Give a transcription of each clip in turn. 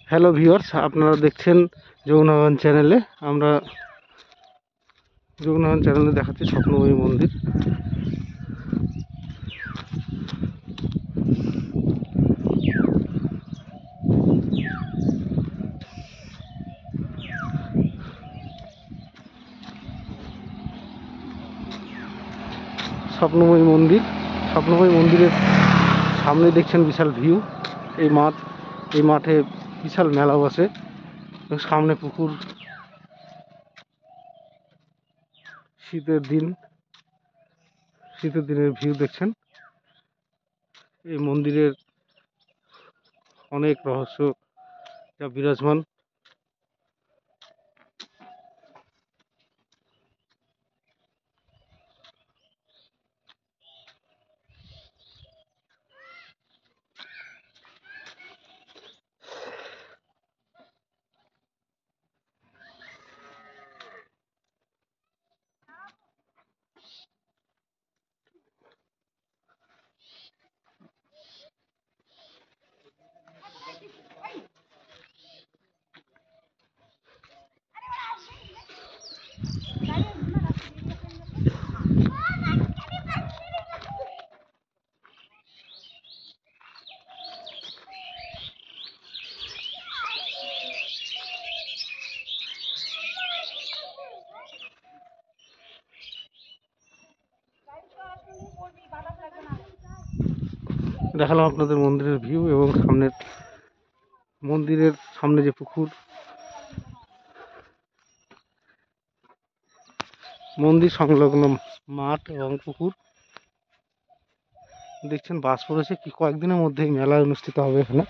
Hello viewers, আপনারা দেখছেন যমুনাগঞ্জ চ্যানেলে। আমরা যমুনাগঞ্জ চ্যানেলে দেখাচ্ছি স্বপ্নময়ী মন্দির। স্বপ্নময়ী মন্দির, স্বপ্নময়ী মন্দিরের সামনে দেখছেন বিশাল ভিউ। এই মাঠে বিশাল মেলা বসে এবং সামনে পুকুর। শীতের দিনের ভিউ দেখছেন। এই মন্দিরের অনেক রহস্য যা বিরাজমান। দেখালাম আপনাদের মন্দিরের ভিউ এবং মন্দিরের সামনে যে পুকুর, মন্দির সংলগ্ন মাঠ এবং পুকুর দেখছেন। বাস পড়েছে, কি কয়েকদিনের মধ্যেই মেলা অনুষ্ঠিত হবে এখানে।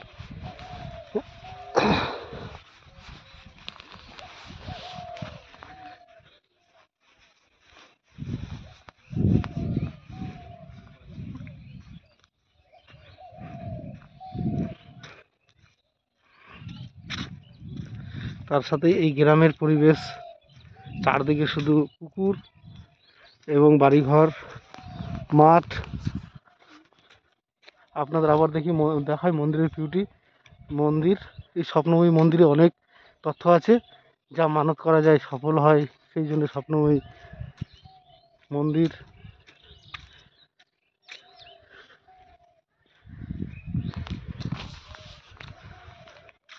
তার সাথে এই গ্রামের পরিবেশ, চারদিকে শুধু পুকুর এবং বাড়িঘর, মাঠ। আপনাদের আবার দেখায় মন্দিরের বিউটি। এই স্বপ্নময়ী মন্দিরে অনেক তথ্য আছে, যা মানত করা যায় সফল হয়। সেই জন্য স্বপ্নময়ী মন্দির।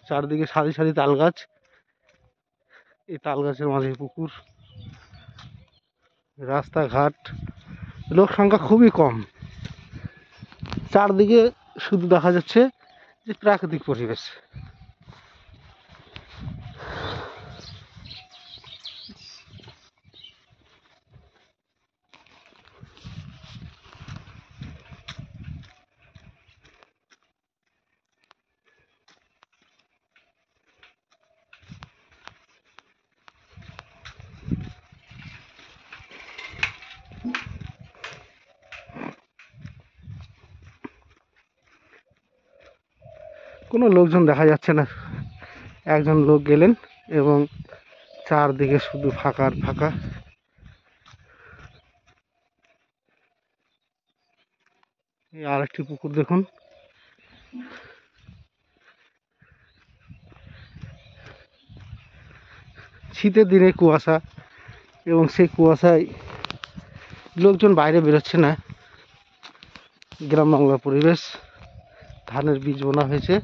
চারদিকে সারি সারি তাল গাছ, এই তাল গাছের মাঝে পুকুর, রাস্তাঘাট, লোক সংখ্যা খুবই কম। চারদিকে শুধু দেখা যাচ্ছে যে প্রাকৃতিক পরিবেশ। কোনো লোকজন দেখা যাচ্ছে না। একজন লোক গেলেন এবং চারদিকে শুধু ফাঁকা আর ফাঁকা। এই আরেকটি পুকুর দেখুন। শীতের দিনে কুয়াশা, এবং সেই কুয়াশায় লোকজন বাইরে বেরোচ্ছে না। গ্রাম বাংলার পরিবেশ। ধানের বীজ বোনা হয়েছে,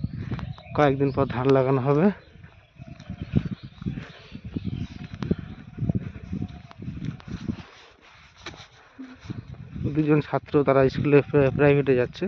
কয়েকদিন পর ধান লাগানো হবে। দুজন ছাত্র, তারা স্কুলে প্রাইভেটে যাচ্ছে।